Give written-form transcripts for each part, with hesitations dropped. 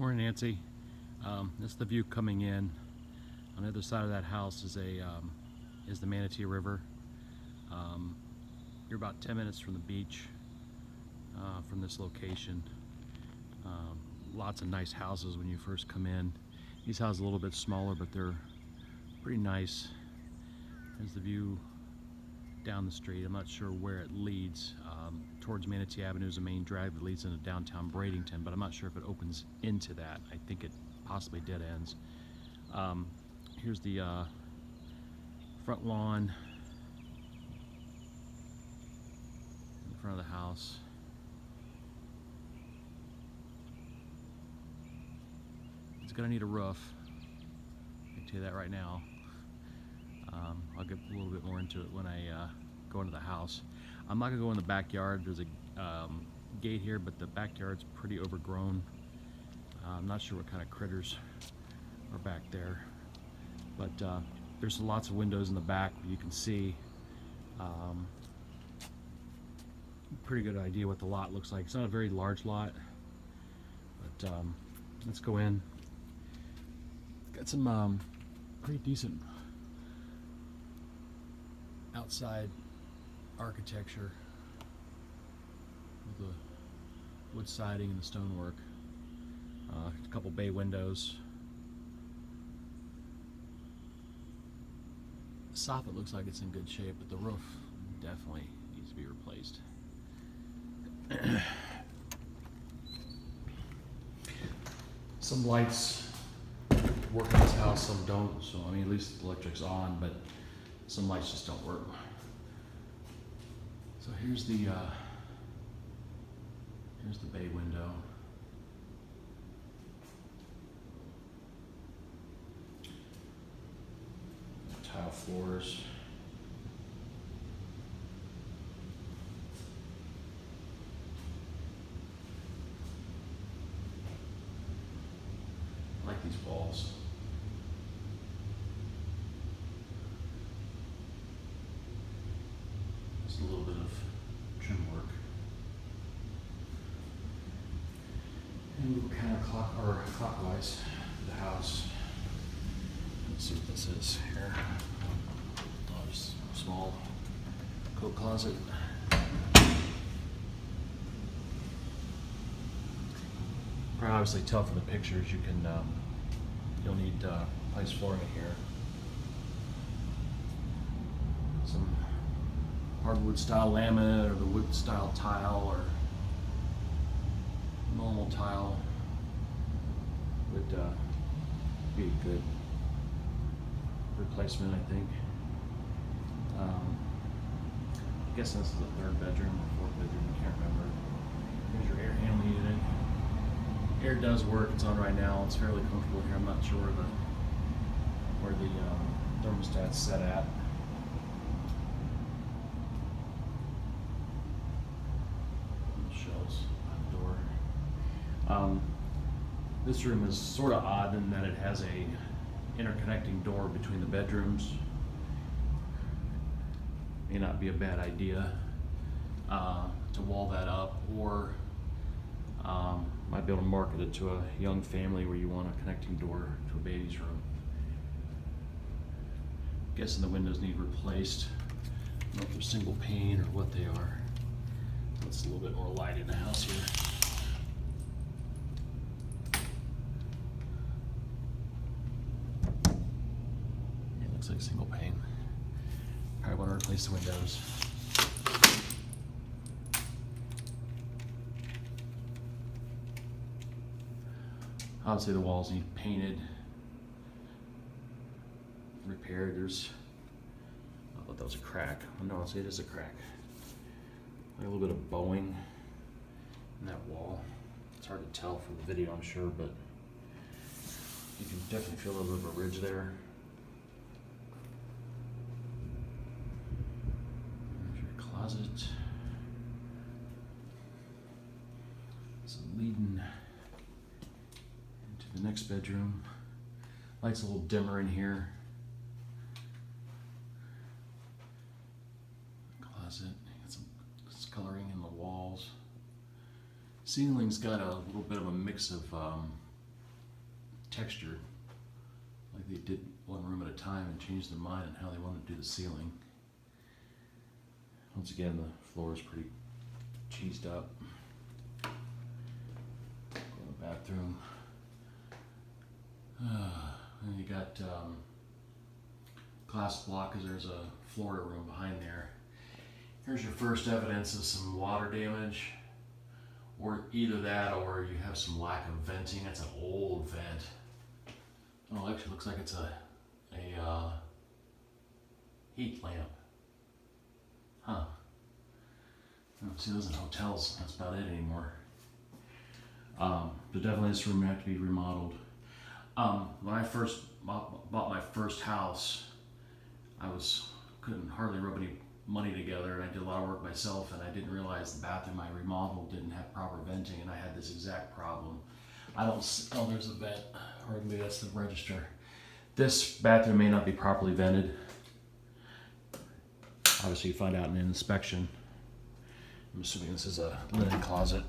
Morning, Nancy. This is the view coming in. On the other side of that house is the Manatee River. You're about 10 minutes from the beach from this location. Lots of nice houses when you first come in. These houses are a little bit smaller, but they're pretty nice. There's the view down the street. I'm not sure where it leads. Towards Manatee Avenue is a main drag that leads into downtown Bradenton, but I'm not sure if it opens into that. I think it possibly dead ends. Here's the front lawn in front of the house. It's gonna need a roof. I can tell you that right now. I'll get a little bit more into it when I go into the house. I'm not gonna go in the backyard. There's a gate here, but the backyard's pretty overgrown. I'm not sure what kind of critters are back there, but there's lots of windows in the back where you can see. Pretty good idea what the lot looks like. It's not a very large lot, but let's go in. Got some pretty decent outside architecture with the wood siding and the stonework. A couple bay windows. The soffit looks like it's in good shape, but the roof definitely needs to be replaced. Some lights work in this house, some don't. So I mean, at least the electric's on, but some lights just don't work. So here's the bay window. Tile floors. I like these walls. Just a little bit of trim work. And we'll kind of clockwise to the house. Let's see what this is here. Oh, just a small coat closet. Probably obviously tell from the pictures you can you'll need nice flooring in here. Some hardwood style laminate or the wood style tile or normal tile would be a good replacement, I think. I guess this is the third bedroom or fourth bedroom, I can't remember. Here's your air handling unit. Air does work, it's on right now, it's fairly comfortable here. I'm not sure where the thermostat's set at. Shelves on the door. This room is sort of odd in that it has a interconnecting door between the bedrooms. May not be a bad idea to wall that up, or might be able to market it to a young family where you want a connecting door to a baby's room. I'm guessing the windows need replaced. I don't know if they're single pane or what they are. Let's a little bit more light in the house here. It looks like single pane. Probably want to replace the windows. Obviously the walls need painted, repaired. I thought that was a crack. Oh, no, it is a crack. Like a little bit of bowing in that wall. It's hard to tell from the video, I'm sure, but you can definitely feel a little bit of a ridge there. There's your closet. Some leading into the next bedroom. Light's a little dimmer in here. Closet. Got some coloring in the walls. Ceiling's got a little bit of a mix of textured, like they did one room at a time and changed their mind on how they wanted to do the ceiling. Once again, the floor is pretty cheesed up. Go to the bathroom. And you got glass block because there's a Florida room behind there. Here's your first evidence of some water damage, or either that or you have some lack of venting. That's an old vent. Oh, it actually looks like it's a heat lamp. Huh. I don't see those in hotels. That's about it anymore. But definitely this room would have to be remodeled. When I first bought my first house, I couldn't hardly rub any money together, and I did a lot of work myself, and I didn't realize the bathroom I remodeled didn't have proper venting, and I had this exact problem. Oh, there's a vent, or maybe that's the register. This bathroom may not be properly vented. Obviously you find out in an inspection. I'm assuming this is a linen closet.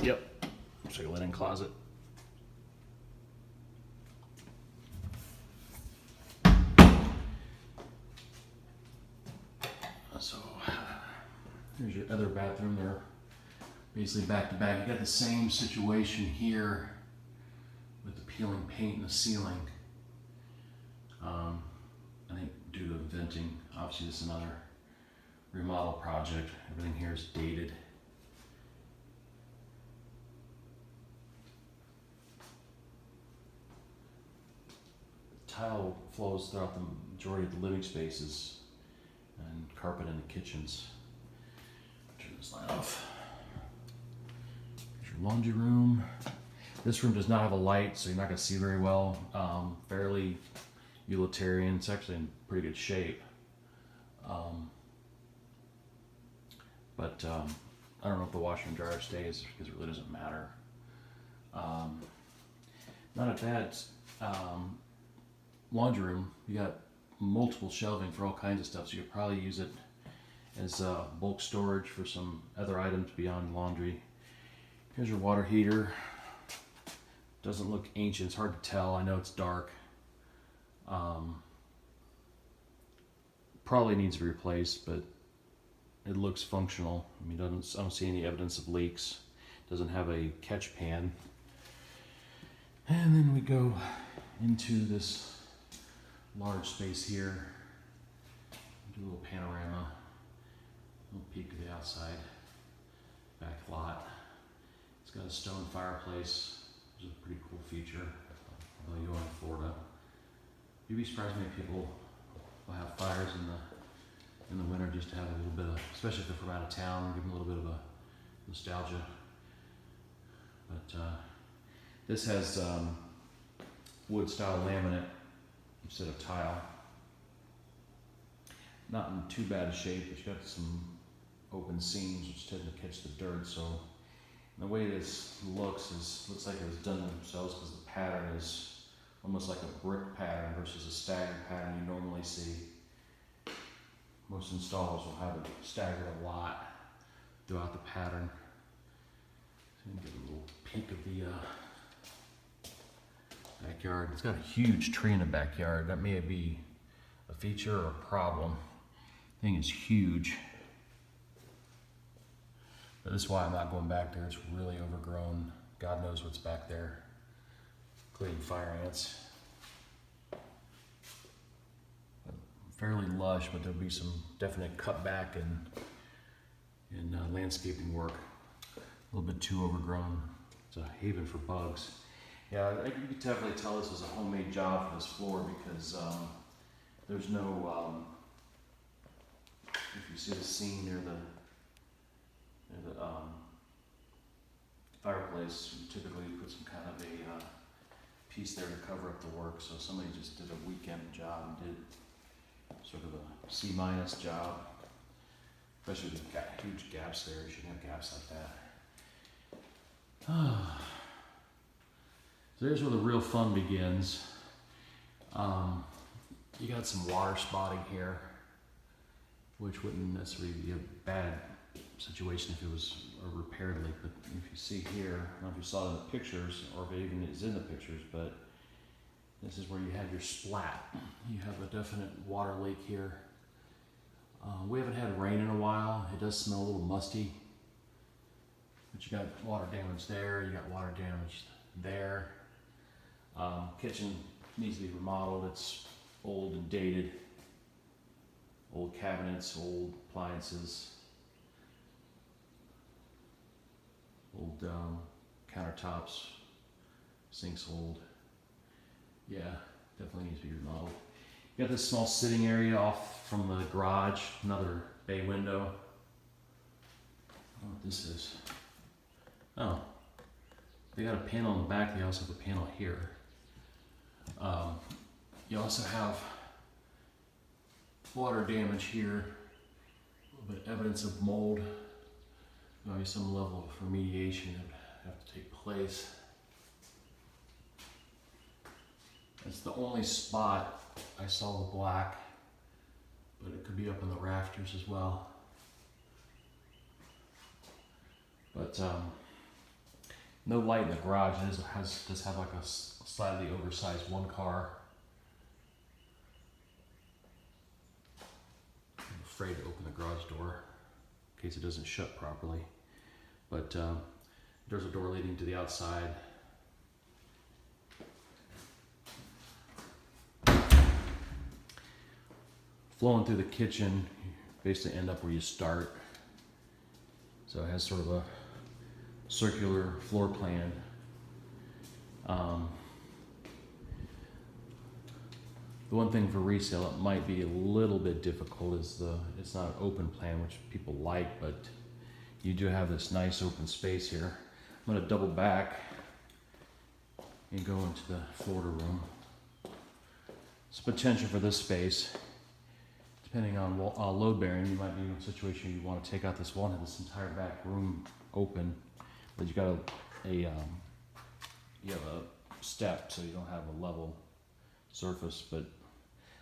Yep, looks like a linen closet. So here's your other bathroom. They're basically back to back. You got the same situation here with the peeling paint in the ceiling. I think due to venting. Obviously this is another remodel project. Everything here is dated. Tile flows throughout the majority of the living spaces, and carpet in the kitchens. Turn this light off. Here's your laundry room. This room does not have a light, so you're not going to see very well. Fairly utilitarian. It's actually in pretty good shape. But I don't know if the washer and dryer stays because it really doesn't matter. Not a bad laundry room. You got multiple shelving for all kinds of stuff, so you could probably use it as bulk storage for some other items beyond laundry. Here's your water heater. Doesn't look ancient, it's hard to tell. I know it's dark. Probably needs to be replaced, but it looks functional. I mean, I don't see any evidence of leaks. Doesn't have a catch pan. And then we go into this large space here. Do a little panorama, a little peek of the outside, back lot. It's got a stone fireplace, which is a pretty cool feature. Although you go in Florida, you'd be surprised how many people will have fires in the winter just to have a little bit of, especially if they're from out of town, give them a little bit of a nostalgia. But this has wood style laminate instead of tile. Not in too bad a shape, but you got some open seams which tend to catch the dirt. So the way this looks like it was done themselves, because the pattern is almost like a brick pattern versus a staggered pattern you normally see. Most installers will have it staggered a lot throughout the pattern. So you can get a little peek of the backyard. It's got a huge tree in the backyard. That may be a feature or a problem. The thing is huge. But this is why I'm not going back there. It's really overgrown. God knows what's back there, including fire ants. Fairly lush, but there'll be some definite cutback in landscaping work. A little bit too overgrown. It's a haven for bugs. Yeah, you can definitely tell this was a homemade job for this floor, because there's no, if you see the seam near the fireplace, you typically put some kind of a piece there to cover up the work. So somebody just did a weekend job and did sort of a C- job. Especially with the huge gaps there. You shouldn't have gaps like that. So there's where the real fun begins. You got some water spotting here, which wouldn't necessarily be a bad situation if it was a repaired leak. But if you see here, I don't know if you saw it in the pictures or if it even is in the pictures, but This is where you have your splat. You have a definite water leak here. We haven't had rain in a while. It does smell a little musty. But you got water damage there, you got water damage there. Kitchen needs to be remodeled. It's old and dated. Old cabinets, old appliances, old countertops, sinks old. Yeah, definitely needs to be remodeled. You got this small sitting area off from the garage, another bay window. I don't know what this is. Oh, they got a panel in the back, they also have a panel here. You also have water damage here, a little bit of evidence of mold. Maybe some level of remediation that would have to take place. That's the only spot I saw the black, but it could be up in the rafters as well. But no light in the garage. It does have like a slightly oversized one car. I'm afraid to open the garage door in case it doesn't shut properly. But there's a door leading to the outside. Flowing through the kitchen, you basically end up where you start. So it has sort of a circular floor plan. The one thing for resale it might be a little bit difficult is it's not an open plan, which people like, but you do have this nice open space here. I'm going to double back and go into the Florida room. There's potential for this space. Depending on load bearing, you might be in a situation you want to take out this wall and have this entire back room open, but you got you have a step so you don't have a level surface,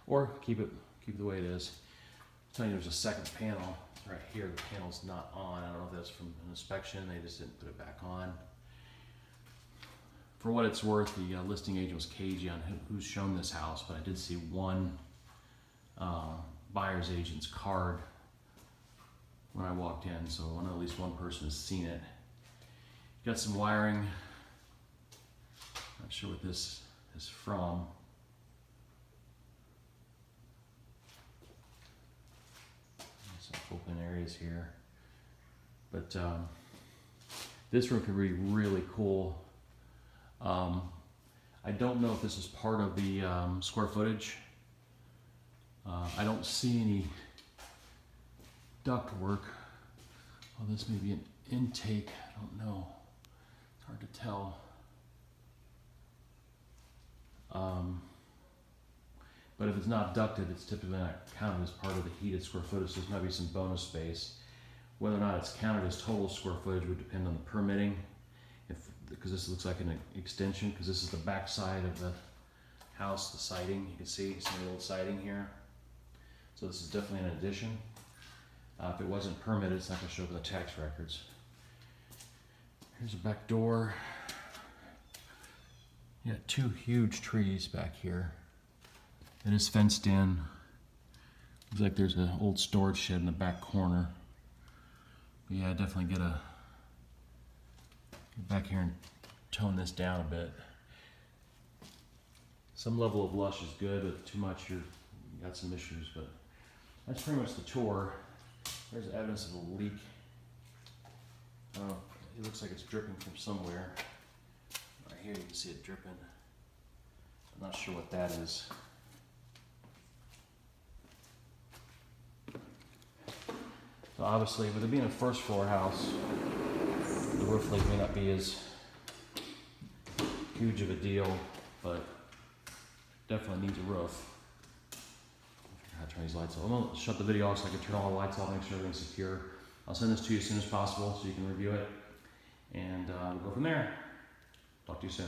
or keep it the way it is. I'm telling you, there's a second panel right here. The panel's not on. I don't know if that's from an inspection. They just didn't put it back on. For what it's worth, the listing agent was cagey on who's shown this house, but I did see one buyer's agent's card when I walked in, so I know at least one person has seen it. Got some wiring. Not sure what this is from. Some open areas here, but this room could be really cool. I don't know if this is part of the square footage. I don't see any duct work. Oh, this may be an intake. I don't know. It's hard to tell. But if it's not ducted, it's typically not counted as part of the heated square footage. So there's might be some bonus space. Whether or not it's counted as total square footage would depend on the permitting. Because this looks like an extension, because this is the back side of the house, the siding. You can see some of the old siding here. So this is definitely an addition. If it wasn't permitted, it's not going to show up in the tax records. Here's a back door. You got two huge trees back here. It is fenced in. Looks like there's an old storage shed in the back corner. But yeah, definitely get back here and tone this down a bit. Some level of lush is good, but too much you got some issues. But that's pretty much the tour. There's evidence of a leak. It looks like it's dripping from somewhere. Right here you can see it dripping. I'm not sure what that is. So obviously, with it being a first floor house, the roof leak may not be as huge of a deal, but definitely needs a roof. I forgot to turn these lights off. I'm going to shut the video off so I can turn all the lights off, make sure everything's secure. I'll send this to you as soon as possible so you can review it, and we'll go from there. Talk to you soon.